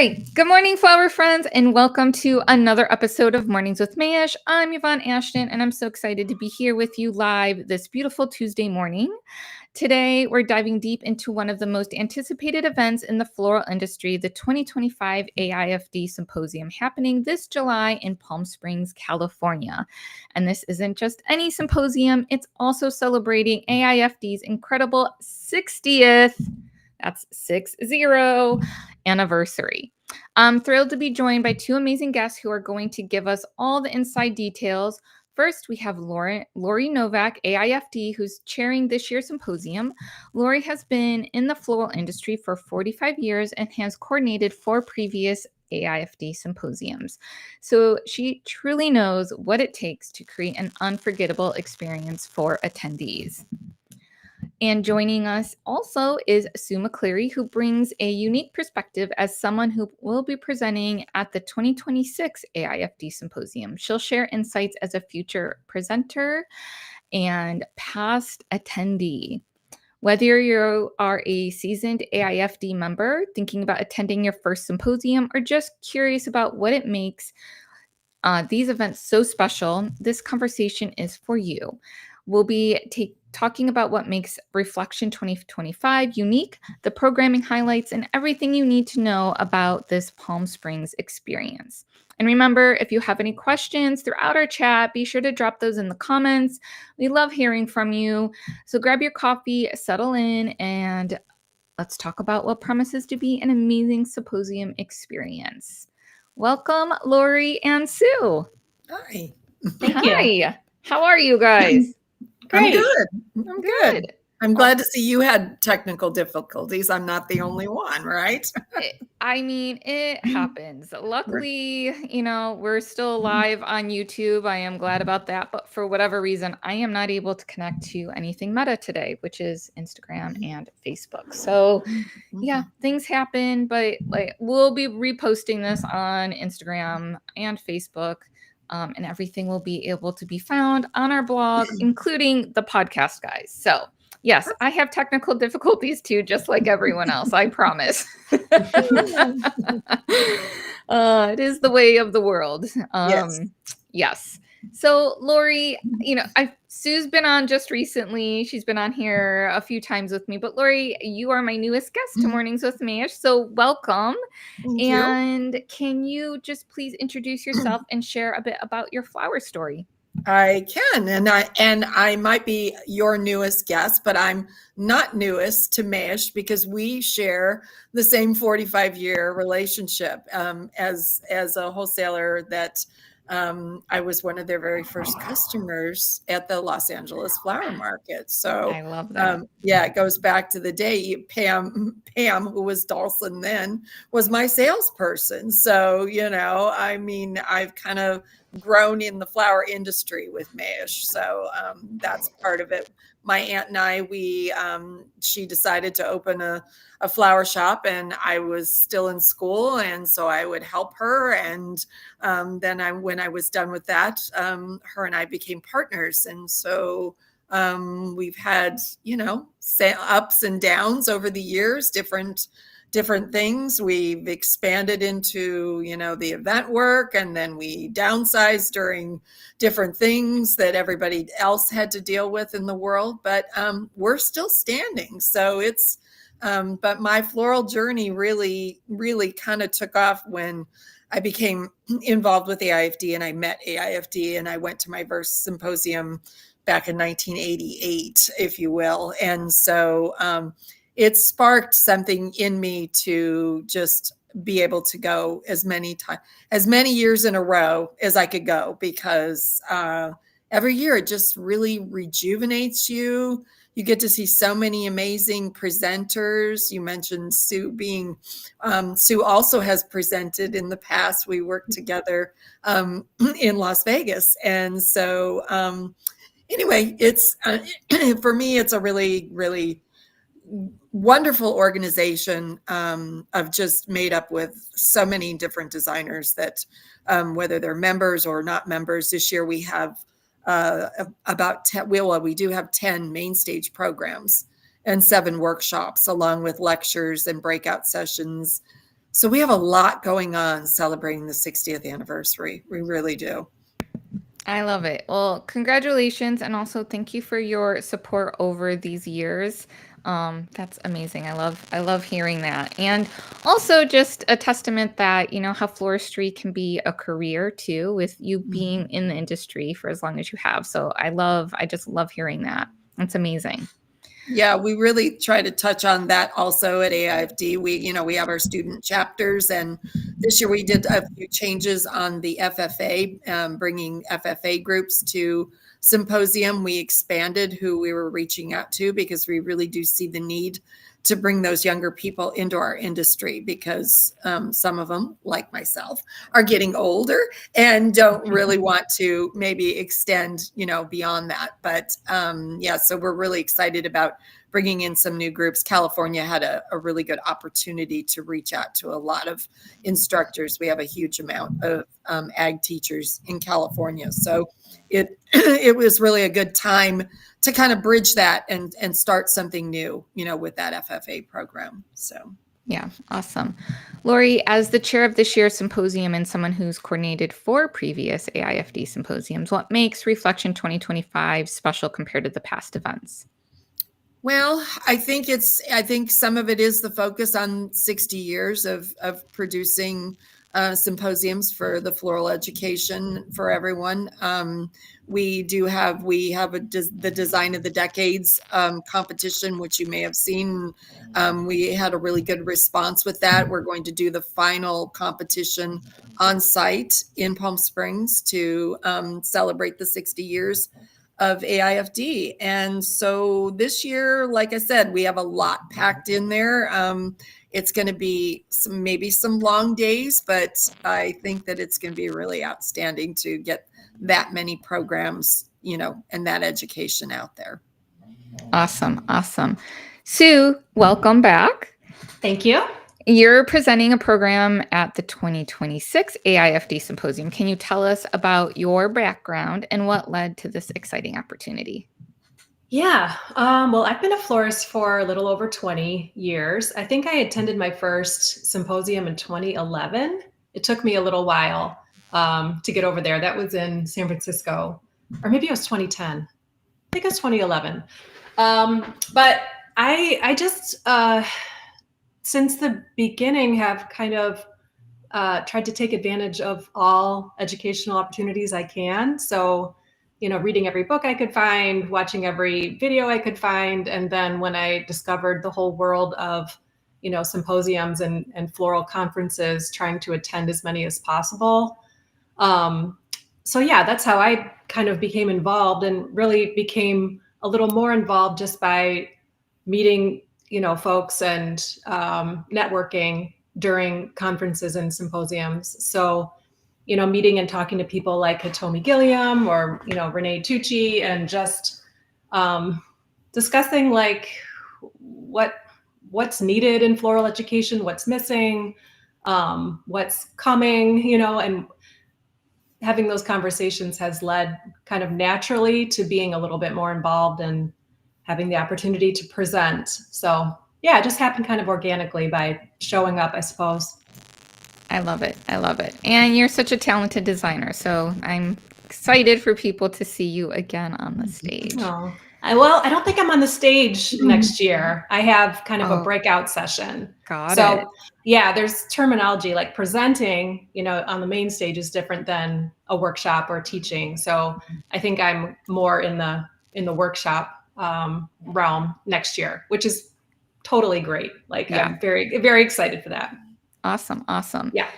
right. Good morning, flower friends, and welcome to another episode of Mornings with Mayesh. I'm Yvonne Ashton, and I'm so excited to be here with you live this beautiful Tuesday morning. Today, we're diving deep into one of the most anticipated events in the floral industry, the 2025 AIFD Symposium, happening this July in Palm Springs, California. And this isn't just any symposium, it's also celebrating AIFD's incredible 60th, that's 60, anniversary. I'm thrilled to be joined by two amazing guests who are going to give us all the inside details. First, we have Lori Novak, AIFD, who's chairing this year's symposium. Lori has been in the floral industry for 45 years and has coordinated 4 previous AIFD symposiums. So she truly knows what it takes to create an unforgettable experience for attendees. And joining us also is Sue McLeary, who brings a unique perspective as someone who will be presenting at the 2026 AIFD Symposium. She'll share insights as a future presenter and past attendee. Whether you are a seasoned AIFD member thinking about attending your first symposium or just curious about what it makes these events so special, this conversation is for you. We'll be talking about what makes Reflection 2025 unique, the programming highlights, and everything you need to know about this Palm Springs experience. And remember, if you have any questions throughout our chat, be sure to drop those in the comments. We love hearing from you. So grab your coffee, settle in, and let's talk about what promises to be an amazing symposium experience. Welcome, Lori and Sue. Hi. Thank you. How are you guys? Great. I'm good. I'm glad to see you had technical difficulties. I'm not the only one, right? It happens. Luckily, we're still live on YouTube. I am glad about that. But for whatever reason, I am not able to connect to anything Meta today, which is Instagram and Facebook. So yeah, things happen, but we'll be reposting this on Instagram and Facebook. And everything will be able to be found on our blog, including the podcast, guys. So yes, I have technical difficulties too, just like everyone else, I promise. It is the way of the world. Yes. So Lori, Sue's been on just recently. She's been on here a few times with me, but Lori, you are my newest guest to Mornings with Mayesh, so welcome. Thank and you. Can you just please introduce yourself and share a bit about your flower story? I can, and I might be your newest guest, but I'm not newest to Mayesh because we share the same 45-year relationship as a wholesaler that I was one of their very first customers at the Los Angeles Flower Market. So I love that. It goes back to the day Pam, who was Dawson then, was my salesperson. So, I've kind of grown in the flower industry with Mayesh. So that's part of it. My aunt and I, she decided to open a flower shop, and I was still in school, and so I would help her. And then when I was done with that, her and I became partners. And so we've had, ups and downs over the years, different things. We've expanded into, the event work, and then we downsized during different things that everybody else had to deal with in the world. But we're still standing. So it's, but my floral journey really, really kind of took off when I became involved with AIFD, and I met AIFD, and I went to my first symposium back in 1988, if you will. And so it sparked something in me to just be able to go as many years in a row as I could go, because every year it just really rejuvenates you. You get to see so many amazing presenters. You mentioned Sue being, Sue also has presented in the past. We worked together in Las Vegas. And so anyway, it's for me, it's a really, really wonderful organization of just made up with so many different designers that whether they're members or not members. This year we have about 10, we do have 10 Mainstage programs and 7 workshops, along with lectures and breakout sessions So we have a lot going on celebrating the 60th anniversary. We really do. I love it. Well, congratulations, and also thank you for your support over these years. That's amazing. I love hearing that. And also just a testament that, how floristry can be a career too, with you being in the industry for as long as you have. So I just love hearing that. That's amazing. Yeah, we really try to touch on that also at AIFD. We have our student chapters, and this year we did a few changes on the FFA, bringing FFA groups to Symposium. We expanded who we were reaching out to because we really do see the need to bring those younger people into our industry, because some of them, like myself, are getting older and don't really want to maybe extend, beyond that. But yeah, so we're really excited about bringing in some new groups. California had a really good opportunity to reach out to a lot of instructors. We have a huge amount of ag teachers in California. So it was really a good time to kind of bridge that and start something new, with that FFA program. So. Yeah, awesome. Lori, as the chair of this year's symposium and someone who's coordinated 4 previous AIFD symposiums, what makes Reflection 2025 special compared to the past events? Well, I think some of it is the focus on 60 years of producing symposiums for the floral education for everyone. We have the Design of the Decades competition, which you may have seen. We had a really good response with that. We're going to do the final competition on site in Palm Springs to celebrate the 60 years of AIFD. And so this year, like I said, we have a lot packed in there. It's going to be maybe some long days, but I think that it's going to be really outstanding to get that many programs, and that education out there. Awesome. Awesome. Sue, welcome back. Thank you. You're presenting a program at the 2026 AIFD Symposium. Can you tell us about your background and what led to this exciting opportunity? Yeah. Well, I've been a florist for a little over 20 years. I think I attended my first symposium in 2011. It took me a little while to get over there. That was in San Francisco, or maybe it was 2010. I think it was 2011. But I just, since the beginning, have kind of tried to take advantage of all educational opportunities I can. So, reading every book I could find, watching every video I could find. And then when I discovered the whole world of, symposiums and floral conferences, trying to attend as many as possible. So yeah, that's how I kind of became involved, and really became a little more involved just by meeting, folks and networking during conferences and symposiums. So, meeting and talking to people like Hitomi Gilliam or, Renee Tucci, and just discussing like what's needed in floral education, what's missing, what's coming, and having those conversations has led kind of naturally to being a little bit more involved and having the opportunity to present. So yeah, it just happened kind of organically by showing up, I suppose. I love it. I love it. And you're such a talented designer. So I'm excited for people to see you again on the stage. Oh, I don't think I'm on the stage next year. I have kind of a breakout session. Got it. Yeah, there's terminology like presenting, on the main stage is different than a workshop or teaching. So I think I'm more in the workshop realm next year, which is totally great. Like, yeah. I'm very, very excited for that. Awesome. Awesome. Yeah.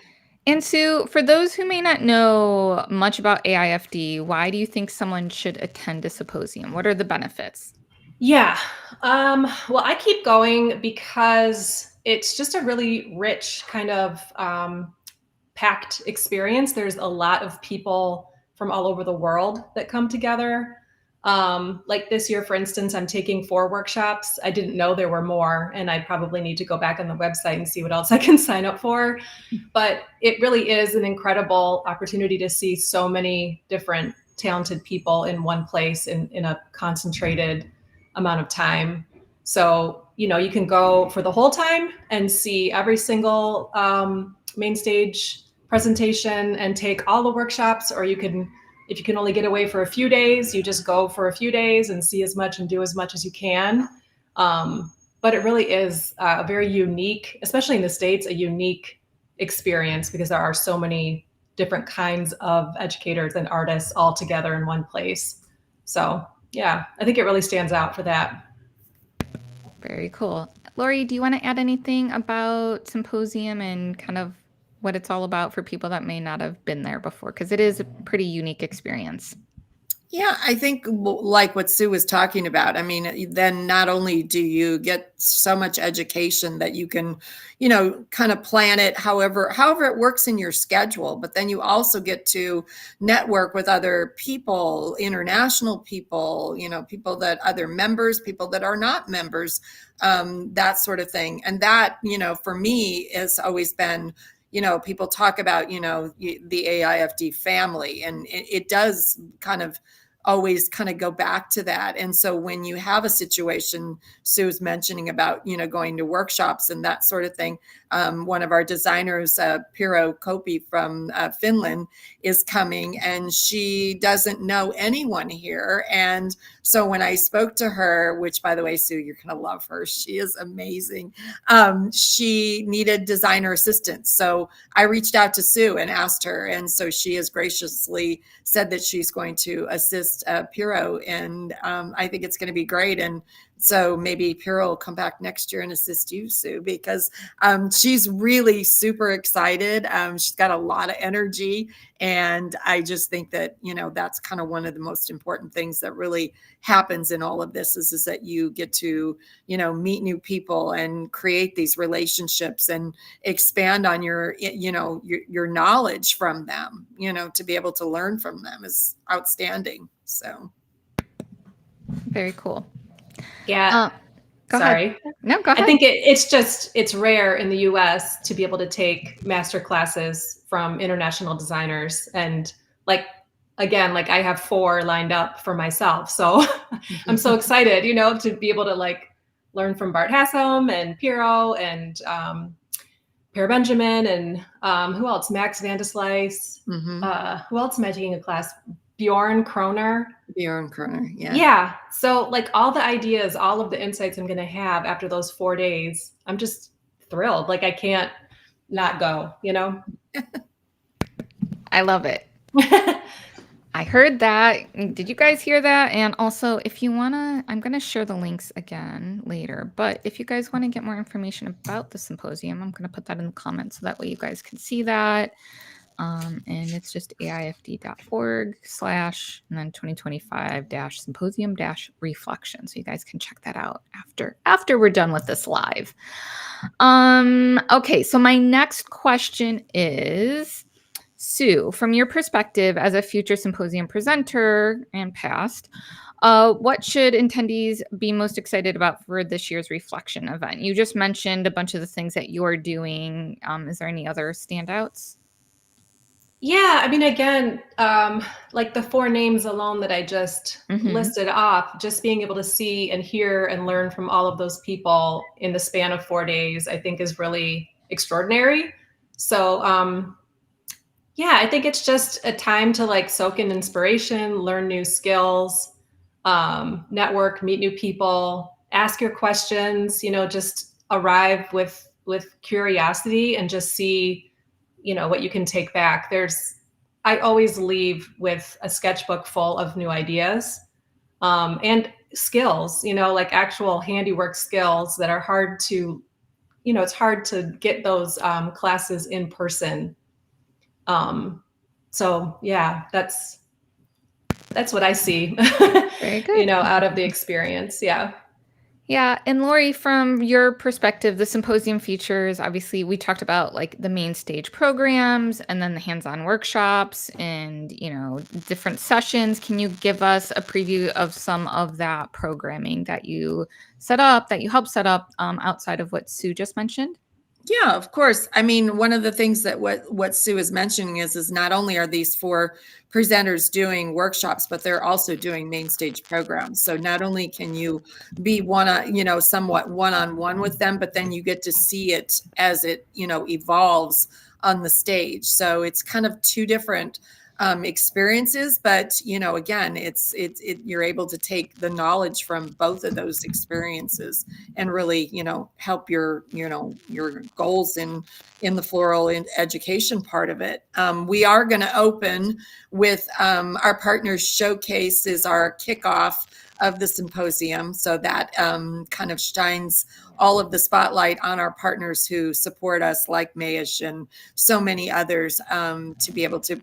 And Sue, for those who may not know much about AIFD, why do you think someone should attend a symposium? What are the benefits? Yeah. Well, I keep going because it's just a really rich kind of packed experience. There's a lot of people from all over the world that come together. Like this year, for instance, I'm taking 4 workshops. I didn't know there were more, and I probably need to go back on the website and see what else I can sign up for. But it really is an incredible opportunity to see so many different talented people in one place in a concentrated amount of time. So you can go for the whole time and see every single Mainstage presentation and take all the workshops, or if you can only get away for a few days, you just go for a few days and see as much and do as much as you can. But it really is a very unique, especially in the States, a unique experience, because there are so many different kinds of educators and artists all together in one place. So yeah, I think it really stands out for that. Very cool. Lori, do you want to add anything about Symposium and kind of what it's all about for people that may not have been there before? Because it is a pretty unique experience. Yeah, I think like what Sue was talking about. I mean, then not only do you get so much education that you can, kind of plan it however it works in your schedule, but then you also get to network with other people, international people, people that other members, people that are not members, that sort of thing. And that, for me has always been, people talk about, the AIFD family, and it does kind of always kind of go back to that. And so when you have a situation, Sue was mentioning about, going to workshops and that sort of thing. One of our designers, Pirjo Kopi from Finland, is coming, and she doesn't know anyone here. And so when I spoke to her, which by the way, Sue, you're going to love her. She is amazing. She needed designer assistance. So I reached out to Sue and asked her. And so she has graciously said that she's going to assist Pirjo. And I think it's going to be great. And so maybe Pirjo will come back next year and assist you, Sue, because she's really super excited. She's got a lot of energy. And I just think that, that's kind of one of the most important things that really happens in all of this is that you get to, meet new people and create these relationships and expand on your knowledge from them, to be able to learn from them is outstanding. So. Very cool. Yeah. Sorry. Ahead. No, go ahead. I think it's rare in the US to be able to take master classes from international designers. And again, I have 4 lined up for myself. So I'm so excited, to be able to learn from Bart Hassom and Pirjo and Per Benjamin and who else? Max Vandeslice. Who else am I taking a class? Bjorn Kroner. Yeah. Yeah. So all the ideas, all of the insights I'm going to have after those 4 days, I'm just thrilled. I can't not go, I love it. I heard that. Did you guys hear that? And also, if you want to, I'm going to share the links again later. But if you guys want to get more information about the symposium, I'm going to put that in the comments so that way you guys can see that. And it's just aifd.org/ and then 2025-symposium-reflection. So you guys can check that out after we're done with this live. Okay, so my next question is, Sue, from your perspective as a future symposium presenter and past, what should attendees be most excited about for this year's reflection event? You just mentioned a bunch of the things that you're doing. Is there any other standouts? Yeah, I mean, again, the 4 names alone that I just listed off, just being able to see and hear and learn from all of those people in the span of 4 days, I think is really extraordinary. So, yeah, I think it's just a time to soak in inspiration, learn new skills, network, meet new people, ask your questions, just arrive with curiosity and just see what you can take back. I always leave with a sketchbook full of new ideas and skills, actual handiwork skills that are hard to, it's hard to get those classes in person. So yeah, that's what I see, Very good. out of the experience. Yeah. Yeah. And Lori, from your perspective, the symposium features, obviously we talked about the main stage programs and then the hands-on workshops and, different sessions. Can you give us a preview of some of that programming that you helped set up outside of what Sue just mentioned? Yeah, of course. I mean, one of the things that what Sue is mentioning is not only are these 4 presenters doing workshops, but they're also doing main stage programs. So not only can you be somewhat one-on-one with them, but then you get to see it as it, evolves on the stage. So it's kind of 2 different experiences, but again, you're able to take the knowledge from both of those experiences and really, help your goals in the floral education part of it. We are going to open with our partners showcase is our kickoff of the symposium. So that kind of shines all of the spotlight on our partners who support us, like Mayesh and so many others, to be able to,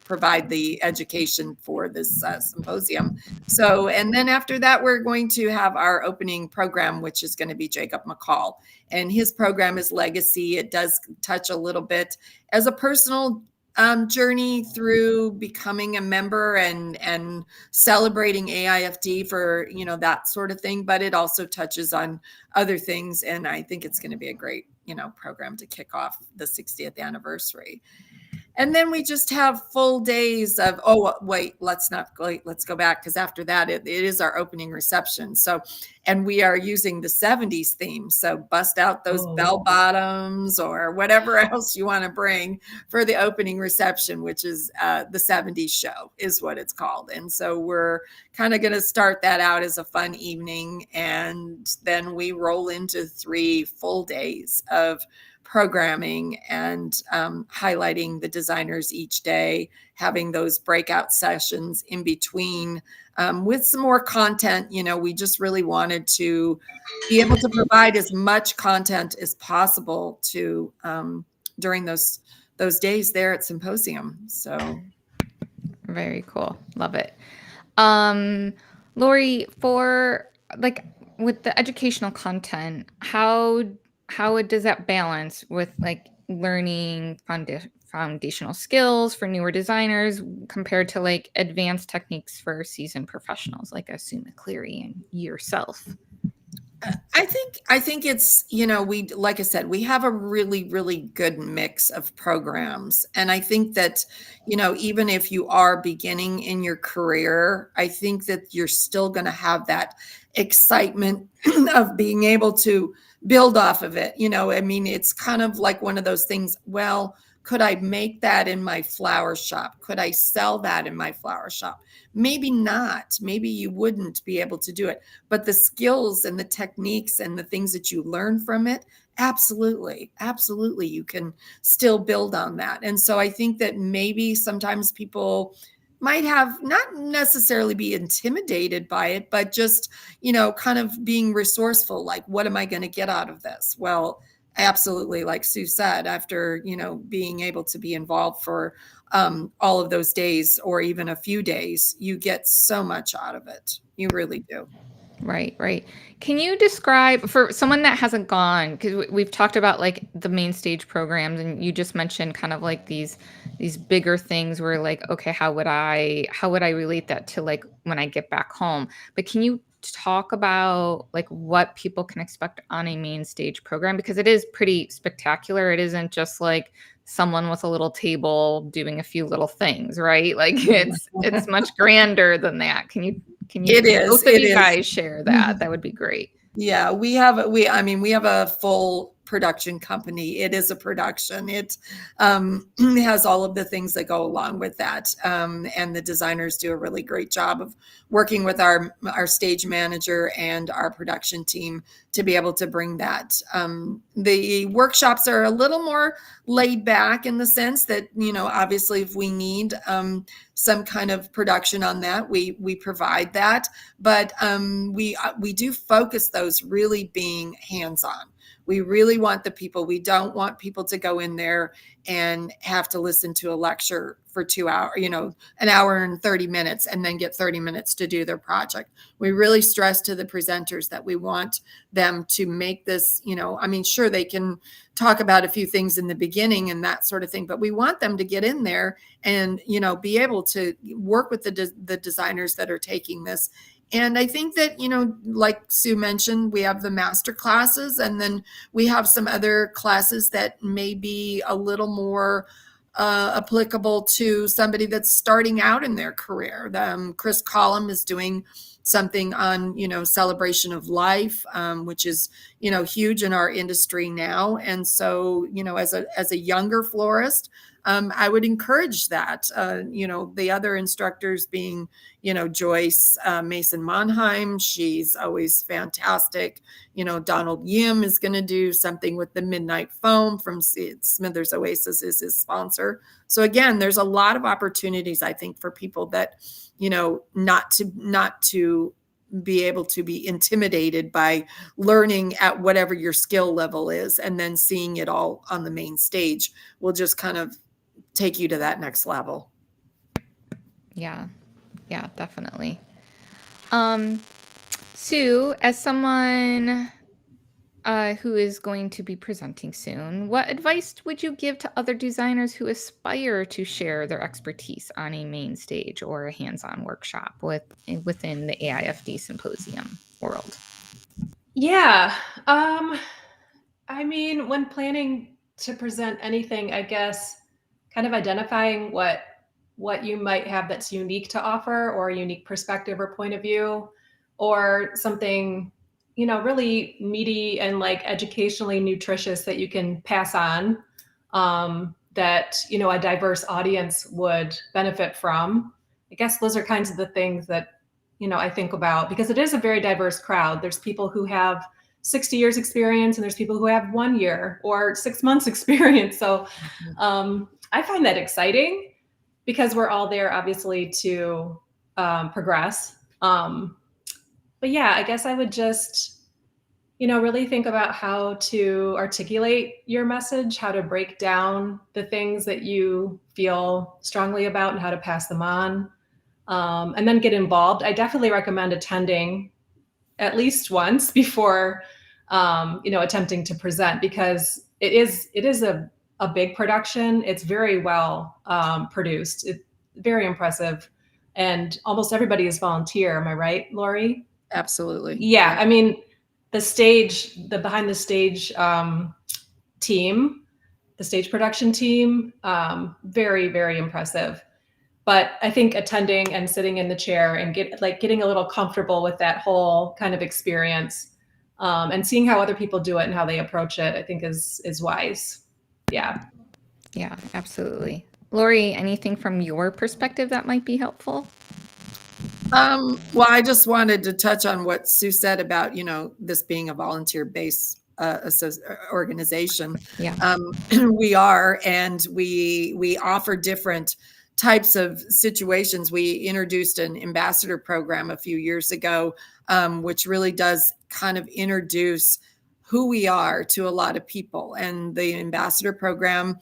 provide the education for this symposium. So, and then after that, we're going to have our opening program, which is going to be Jacob McCall. And his program is Legacy. It does touch a little bit as a personal journey through becoming a member and celebrating AIFD for, that sort of thing. But it also touches on other things. And I think it's going to be a great, program to kick off the 60th anniversary. And then we just have full days of, let's go back, because after that, it is our opening reception. So, and we are using the 70s theme. So bust out those bell bottoms or whatever else you want to bring for the opening reception, which is the 70s show is what it's called. And so we're kind of going to start that out as a fun evening. And then we roll into 3 full days of programming and highlighting the designers each day, having those breakout sessions in between with some more content. We just really wanted to be able to provide as much content as possible to during those days there at Symposium. So very cool. Love it. Lori, for like with the educational content, how does that balance with like learning foundational skills for newer designers compared to like advanced techniques for seasoned professionals like Sue McLeary and yourself? I think it's, we, like I said, we have a really, really good mix of programs. And I think that, even if you are beginning in your career, I think that you're still going to have that excitement of being able to build off of it. I mean, it's kind of like one of those things. Well, could I make that in my flower shop? Could I sell that in my flower shop? Maybe not. Maybe you wouldn't be able to do it. But the skills and the techniques and the things that you learn from it, absolutely, absolutely, you can still build on that. And so I think that maybe sometimes people might have not necessarily be intimidated by it, but just, kind of being resourceful. Like, what am I going to get out of this? Well, absolutely, like Sue said, after, being able to be involved for all of those days or even a few days, you get so much out of it. You really do. Right. Can you describe for someone that hasn't gone, because we've talked about like the main stage programs, and you just mentioned kind of like these bigger things where like, okay, how would I relate that to like when I get back home? But can you talk about like what people can expect on a main stage program? Because it is pretty spectacular. It isn't just like someone with a little table doing a few little things, right? Like it's much grander than that. Can you It is. Both of you guys share that? That would be great. Yeah, we have a full production company. It is a production. It has all of the things that go along with that. And the designers do a really great job of working with our stage manager and our production team to be able to bring that. The workshops are a little more laid back in the sense that, obviously if we need some kind of production on that, we provide that. But we do focus those really being hands-on. We really want the people. We don't want people to go in there and have to listen to a lecture for 2 hours, an hour and 30 minutes, and then get 30 minutes to do their project. We really stress to the presenters that we want them to make this, sure, they can talk about a few things in the beginning and that sort of thing, but we want them to get in there and, be able to work with the designers that are taking this And I think that, like Sue mentioned, we have the master classes, and then we have some other classes that may be a little more applicable to somebody that's starting out in their career. Chris Collum is doing something on, celebration of life, which is, huge in our industry now. And so, as a younger florist, I would encourage that. The other instructors being, Joyce Mason Monheim, she's always fantastic. Donald Yim is going to do something with the Midnight Foam from Smithers Oasis is his sponsor. So again, there's a lot of opportunities, I think, for people that, not to be able to be intimidated by learning at whatever your skill level is, and then seeing it all on the main stage will just kind of take you to that next level. Yeah, definitely. Sue, as someone who is going to be presenting soon, what advice would you give to other designers who aspire to share their expertise on a main stage or a hands-on workshop within the AIFD Symposium world? Yeah. I mean, when planning to present anything, I guess kind of identifying what you might have that's unique to offer, or a unique perspective or point of view, or something, really meaty and like educationally nutritious that you can pass on, that, a diverse audience would benefit from. I guess those are kinds of the things that, I think about, because it is a very diverse crowd. There's people who have 60 years experience, and there's people who have 1 year or 6 months experience. So I find that exciting, because we're all there obviously to progress. But yeah, I guess I would just, really think about how to articulate your message, how to break down the things that you feel strongly about and how to pass them on, and then get involved. I definitely recommend attending at least once before, attempting to present, because it is a big production. It's very well produced. It's very impressive. And almost everybody is volunteer. Am I right, Lori? Absolutely. Yeah. I mean, the behind the stage team, the stage production team, very, very impressive. But I think attending and sitting in the chair and getting a little comfortable with that whole kind of experience, and seeing how other people do it and how they approach it, I think is wise. Yeah. Yeah, absolutely. Lori, anything from your perspective that might be helpful? Well, I just wanted to touch on what Sue said about, this being a volunteer-based organization. Yeah. We are, and we offer different types of situations. We introduced an ambassador program a few years ago, which really does kind of introduce who we are to a lot of people. And the ambassador program,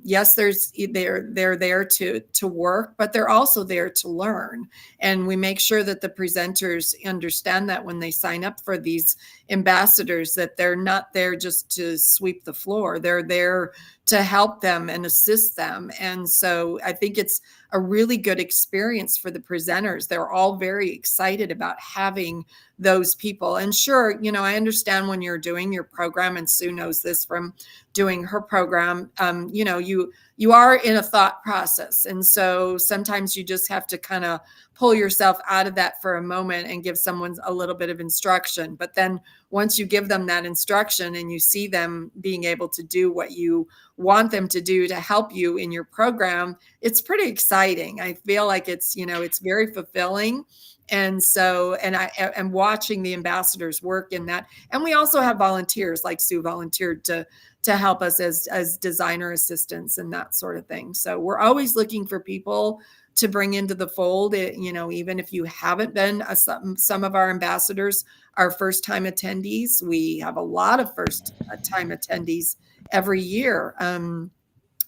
yes, they're there to work, but they're also there to learn. And we make sure that the presenters understand that when they sign up for these ambassadors, that they're not there just to sweep the floor. They're there to help them and assist them. And so I think it's a really good experience for the presenters. They're all very excited about having those people. And sure, I understand when you're doing your program, and Sue knows this from doing her program, you are in a thought process. And so sometimes you just have to kind of pull yourself out of that for a moment and give someone a little bit of instruction. But then once you give them that instruction and you see them being able to do what you want them to do to help you in your program, it's pretty exciting. I feel like it's very fulfilling. And so, and I am watching the ambassadors work in that. And we also have volunteers, like Sue volunteered to help us as designer assistants and that sort of thing. So we're always looking for people to bring into the fold. Even if you haven't been, some of our ambassadors are first-time attendees. We have a lot of first-time attendees every year.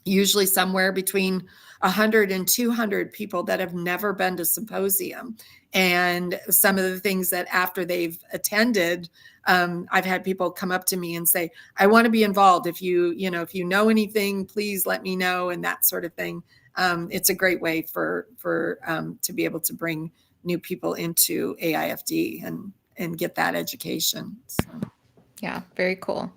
Usually somewhere between 100 and 200 people that have never been to symposium. And some of the things that after they've attended, I've had people come up to me and say, I want to be involved. If you know anything, please let me know, and that sort of thing. It's a great way for to be able to bring new people into AIFD and get that education. So. Yeah, very cool.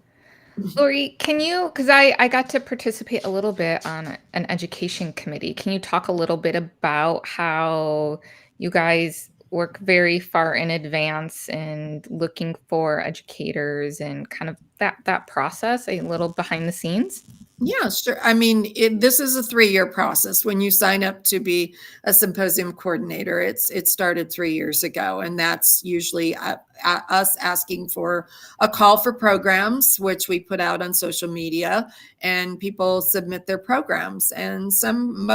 Lori, can you, because I got to participate a little bit on an education committee. Can you talk a little bit about how you guys work very far in advance and looking for educators and kind of that process, a little behind the scenes? Yeah, sure. I mean, this is a 3-year process. When you sign up to be a symposium coordinator, it started 3 years ago, and that's usually us asking for a call for programs, which we put out on social media, and people submit their programs. And some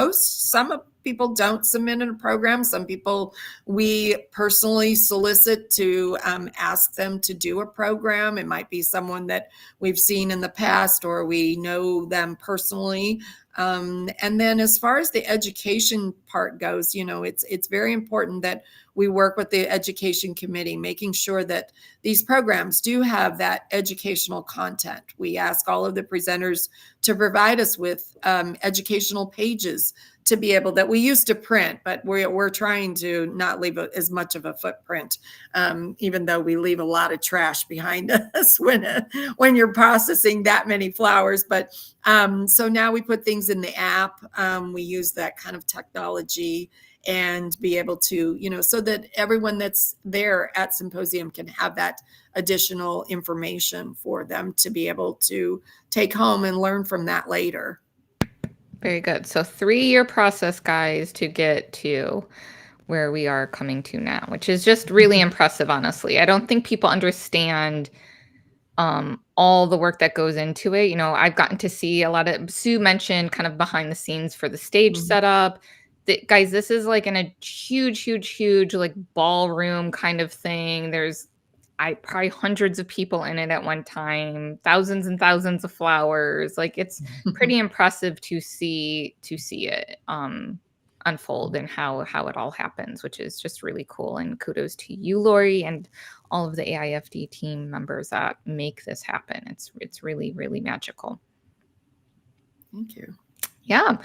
people don't submit in a program. Some people we personally solicit to ask them to do a program. It might be someone that we've seen in the past or we know them personally. And then as far as the education part goes, it's very important that we work with the education committee, making sure that these programs do have that educational content. We ask all of the presenters to provide us with educational pages to be able that we used to print, but we're trying to not leave as much of a footprint, even though we leave a lot of trash behind us when you're processing that many flowers. But so now we put things in the app. We use that kind of technology and be able to, so that everyone that's there at Symposium can have that additional information for them to be able to take home and learn from that later. Very good. So 3-year process, guys, to get to where we are coming to now, which is just really impressive, honestly. I don't think people understand all the work that goes into it. I've gotten to see a lot of, Sue mentioned kind of behind the scenes for the stage setup. Guys, this is like in a huge like ballroom kind of thing. There's probably hundreds of people in it at one time, thousands and thousands of flowers. Like it's pretty impressive to see it unfold and how it all happens, which is just really cool. And kudos to you, Lori, and all of the AIFD team members that make this happen. It's really, really magical. Thank you. Yeah.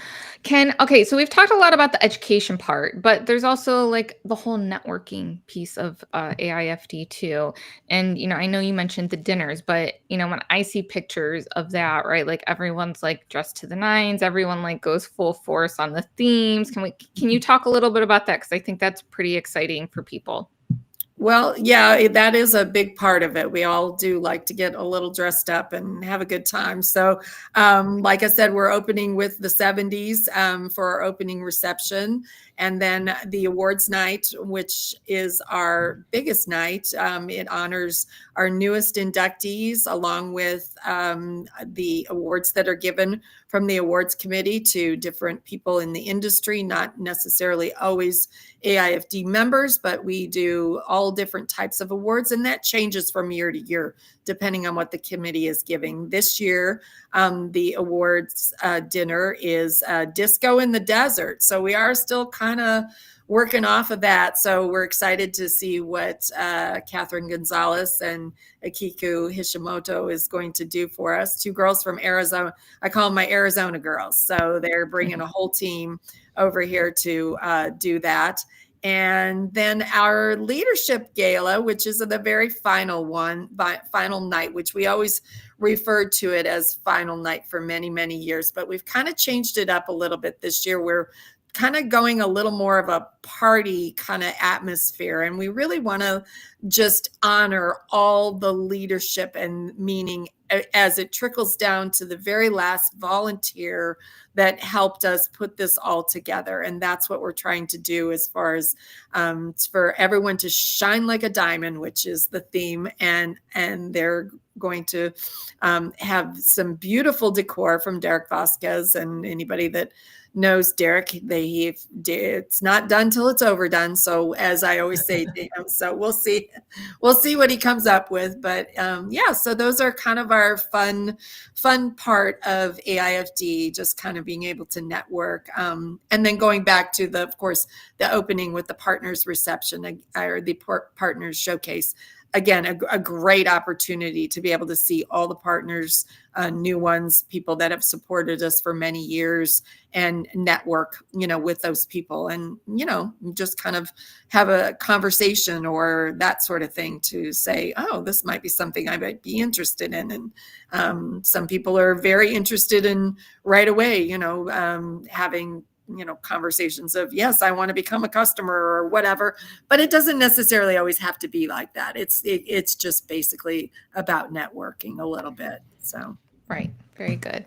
Okay, so we've talked a lot about the education part, but there's also like the whole networking piece of AIFD too. And, I know you mentioned the dinners, but, when I see pictures of that, right, like everyone's like dressed to the nines, everyone like goes full force on the themes. Can you talk a little bit about that? Because I think that's pretty exciting for people. Well, yeah, that is a big part of it. We all do like to get a little dressed up and have a good time. So, like I said, we're opening with the 70s for our opening reception. And then the awards night, which is our biggest night. It honors our newest inductees along with the awards that are given from the awards committee to different people in the industry, not necessarily always AIFD members, but we do all different types of awards, and that changes from year to year depending on what the committee is giving. This year, the awards dinner is Disco in the Desert, so we are still kind of working off of that. So we're excited to see what Catherine Gonzalez and Akiku Hishimoto is going to do for us. 2 girls from Arizona. I call them my Arizona girls. So they're bringing a whole team over here to do that. And then our leadership gala, which is the very final night, which we always referred to it as final night for many, many years. But we've kind of changed it up a little bit this year. We're kind of going a little more of a party kind of atmosphere. And we really want to just honor all the leadership and meaning as it trickles down to the very last volunteer that helped us put this all together. And that's what we're trying to do as far as for everyone to shine like a diamond, which is the theme. And they're going to have some beautiful decor from Derek Vasquez, and anybody that knows Derek, it's not done till it's overdone. So as I always say, so we'll see what he comes up with. But yeah, so those are kind of our fun part of AIFD, just kind of being able to network. And then going back to of course, the opening with the partners reception or the partners showcase. again, a great opportunity to be able to see all the partners, new ones, people that have supported us for many years, and network, with those people, and, just kind of have a conversation or that sort of thing to say, oh, this might be something I might be interested in. And some people are very interested in right away, having conversations of, yes, I want to become a customer or whatever, but it doesn't necessarily always have to be like that. It's just basically about networking a little bit. So, Right. Very good.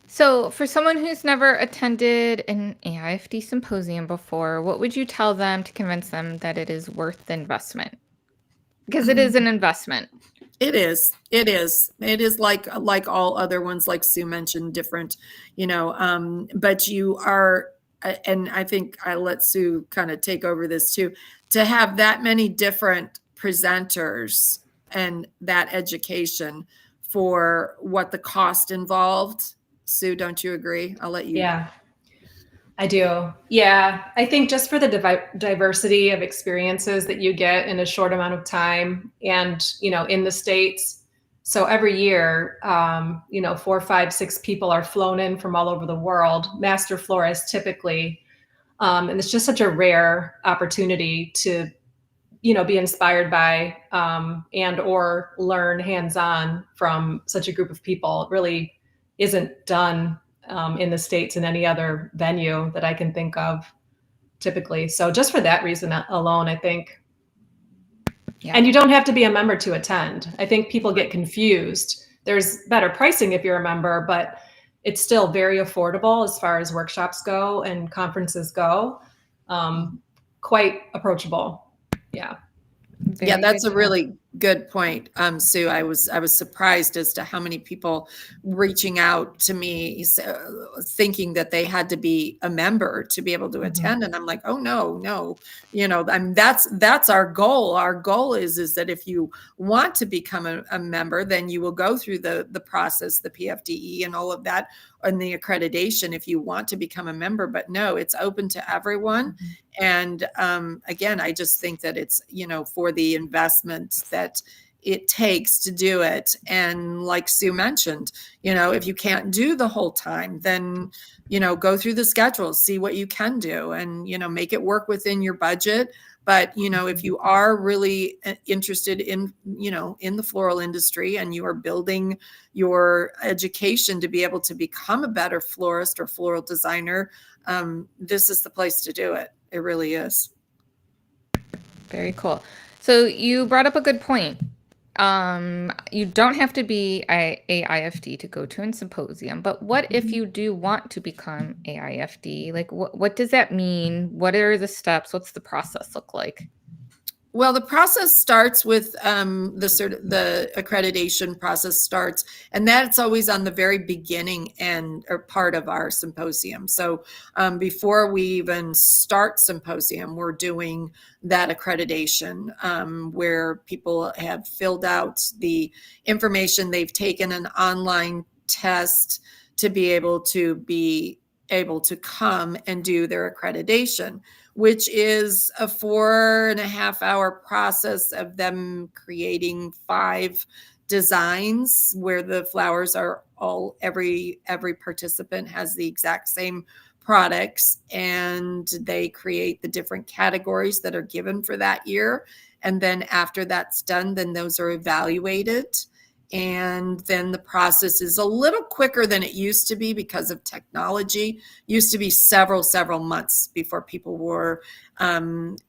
So for someone who's never attended an AIFD symposium before, what would you tell them to convince them that it is worth the investment? Because it is an investment. It is. It is like all other ones, like Sue mentioned, different, but you are, and I think I let Sue kind of take over this too, to have that many different presenters and that education for what the cost involved. Sue, don't you agree? I'll let you. Yeah, I do. Yeah, I think just for the diversity of experiences that you get in a short amount of time, and in the States. So every year, 4, 5, 6 people are flown in from all over the world, master florists typically, and it's just such a rare opportunity to be inspired by and or learn hands-on from such a group of people. It really isn't done in the States in any other venue that I can think of typically. So just for that reason alone, I think. Yeah. And you don't have to be a member to attend. I think people get confused. There's better pricing if you're a member, but it's still very affordable as far as workshops go and conferences go. Quite approachable. Yeah. Yeah, that's a really good point, Sue. I was surprised as to how many people reaching out to me thinking that they had to be a member to be able to attend, and I'm like, oh no, I mean, that's our goal. Our goal is that if you want to become a member, then you will go through the process, the PFDE and all of that, and the accreditation if you want to become a member. But no, it's open to everyone. And again, I just think that it's, for the investment that it takes to do it. And like Sue mentioned, if you can't do the whole time, then, go through the schedule, see what you can do, and, make it work within your budget. But, if you are really interested in, in the floral industry, and you are building your education to be able to become a better florist or floral designer, this is the place to do it. It really is. Very cool. So you brought up a good point. You don't have to be a AIFD to go to a symposium, but what if you do want to become AIFD? Like, what does that mean? What are the steps? What's the process look like? Well, the process starts with the accreditation process starts, and that's always on the very beginning and or part of our symposium. So before we even start symposium, we're doing that accreditation where people have filled out the information. They've taken an online test to be able to come and do their accreditation, which is a 4.5-hour process of them creating 5 designs where the flowers are all, every participant has the exact same products, and they create the different categories that are given for that year. And then after that's done, then those are evaluated. And then the process is a little quicker than it used to be because of technology. It used to be several months before people were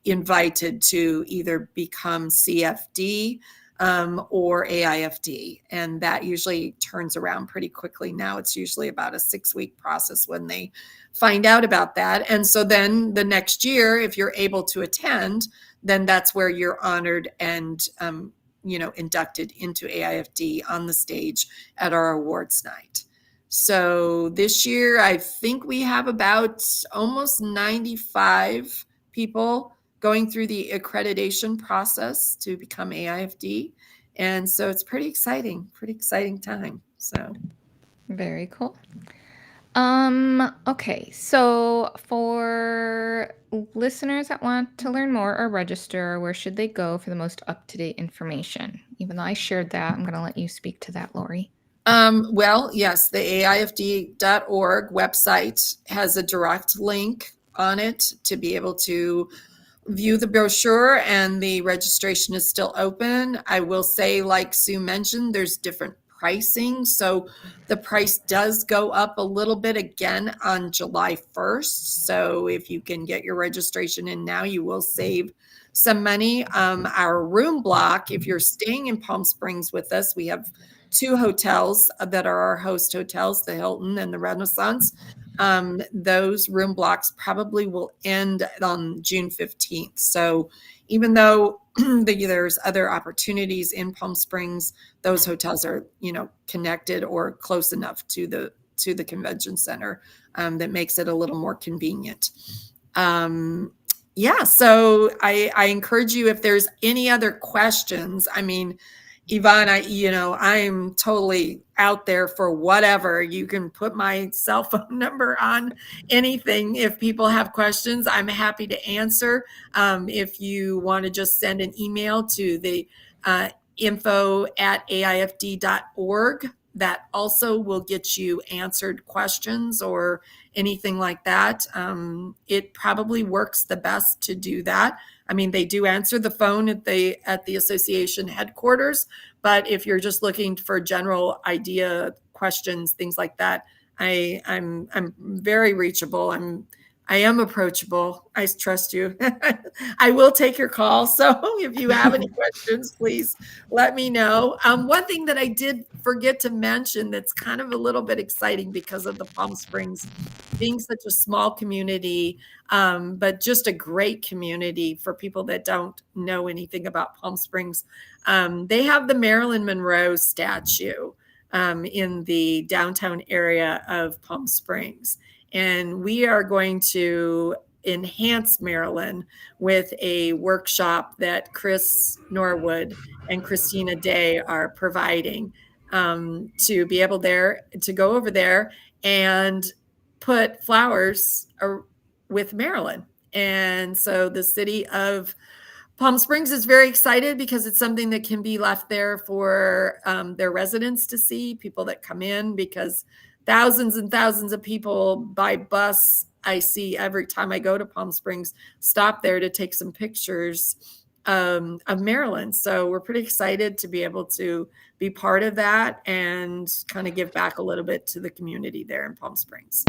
invited to either become CFD or AIFD. And that usually turns around pretty quickly. Now it's usually about a 6-week process when they find out about that. And so then the next year, if you're able to attend, then that's where you're honored and inducted into AIFD on the stage at our awards night. So this year, I think we have about almost 95 people going through the accreditation process to become AIFD. And so it's pretty exciting time. So very cool. Okay. So for listeners that want to learn more or register, where should they go for the most up-to-date information? Even though I shared that, I'm going to let you speak to that, Lori. Well, yes, the AIFD.org website has a direct link on it to be able to view the brochure, and the registration is still open. I will say, like Sue mentioned, there's different pricing. So the price does go up a little bit again on July 1st. So if you can get your registration in now, you will save some money. Our room block, if you're staying in Palm Springs with us, we have two hotels that are our host hotels, the Hilton and the Renaissance. Those room blocks probably will end on June 15th. So even though there's other opportunities in Palm Springs, those hotels are, connected or close enough to the convention center that makes it a little more convenient. Yeah, so I encourage you, if there's any other questions. I mean, Yvonne, I'm totally out there for whatever. You can put my cell phone number on anything. If people have questions, I'm happy to answer. If you want to just send an email to the info@aifd.org, that also will get you answered questions or anything like that. It probably works the best to do that. I mean, they do answer the phone at the association headquarters, but if you're just looking for general idea questions, things like that, I'm very reachable. I am approachable. I trust you. I will take your call. So if you have any questions, please let me know. One thing that I did forget to mention that's kind of a little bit exciting because of the Palm Springs being such a small community, but just a great community for people that don't know anything about Palm Springs. They have the Marilyn Monroe statue in the downtown area of Palm Springs. And we are going to enhance Maryland with a workshop that Chris Norwood and Christina Day are providing to be able to go over there and put flowers with Maryland. And so the city of Palm Springs is very excited because it's something that can be left there for their residents to see, people that come in, because thousands and thousands of people by bus I see every time I go to Palm Springs stop there to take some pictures of Maryland. So we're pretty excited to be able to be part of that and kind of give back a little bit to the community there in Palm Springs.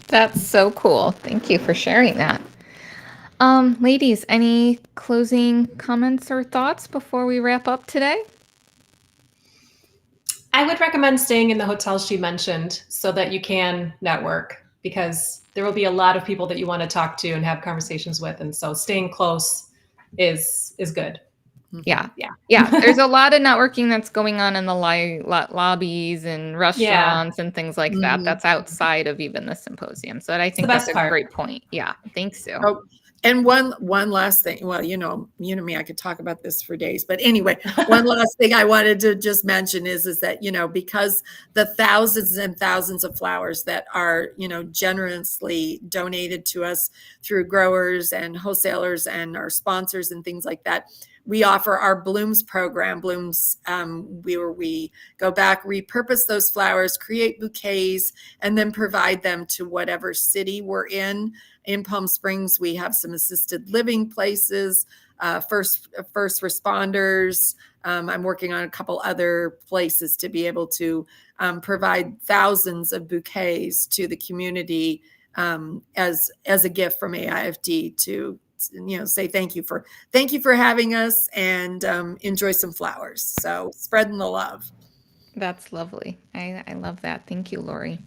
That's so cool. Thank you for sharing that. Ladies, any closing comments or thoughts before we wrap up today? I would recommend staying in the hotels she mentioned so that you can network, because there will be a lot of people that you want to talk to and have conversations with. And so staying close is good. Yeah. There's a lot of networking that's going on in the lobbies and restaurants and things like that. That's outside of even the symposium. So I think that's a great point. Yeah. Thanks, Sue. Oh, and one last thing. Well, you know me, I could talk about this for days. But anyway, one last thing I wanted to just mention is that, because the thousands and thousands of flowers that are, generously donated to us through growers and wholesalers and our sponsors and things like that, we offer our Blooms program. Blooms, where we go back, repurpose those flowers, create bouquets, and then provide them to whatever city we're in. In Palm Springs, we have some assisted living places, first responders. I'm working on a couple other places to be able to provide thousands of bouquets to the community as a gift from AIFD to say thank you for having us, and enjoy some flowers. So spreading the love. That's lovely. I love that. Thank you, Lori.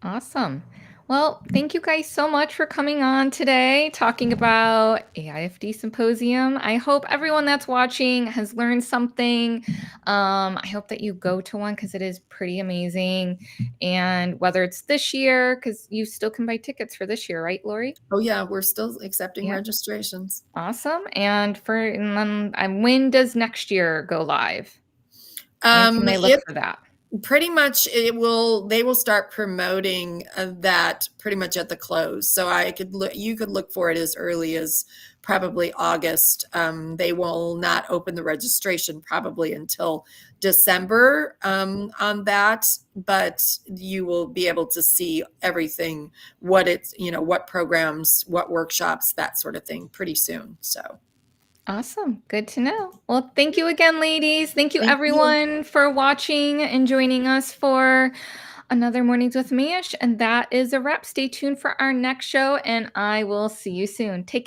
Awesome. Well, thank you guys so much for coming on today, talking about AIFD Symposium. I hope everyone that's watching has learned something. I hope that you go to one because it is pretty amazing. And whether it's this year, because you still can buy tickets for this year, right, Lori? Oh yeah, we're still accepting registrations. Awesome. And when does next year go live? When can they look for that? Pretty much they will start promoting that pretty much at the close. So you could look for it as early as probably August. They will not open the registration probably until December on that, but you will be able to see everything, what programs, what workshops, that sort of thing pretty soon. So Awesome. Good to know. Well, thank you again, ladies. Thank you, thank you. everyone, for watching and joining us for another Mornings with Mayesh. And that is a wrap. Stay tuned for our next show, and I will see you soon. Take care.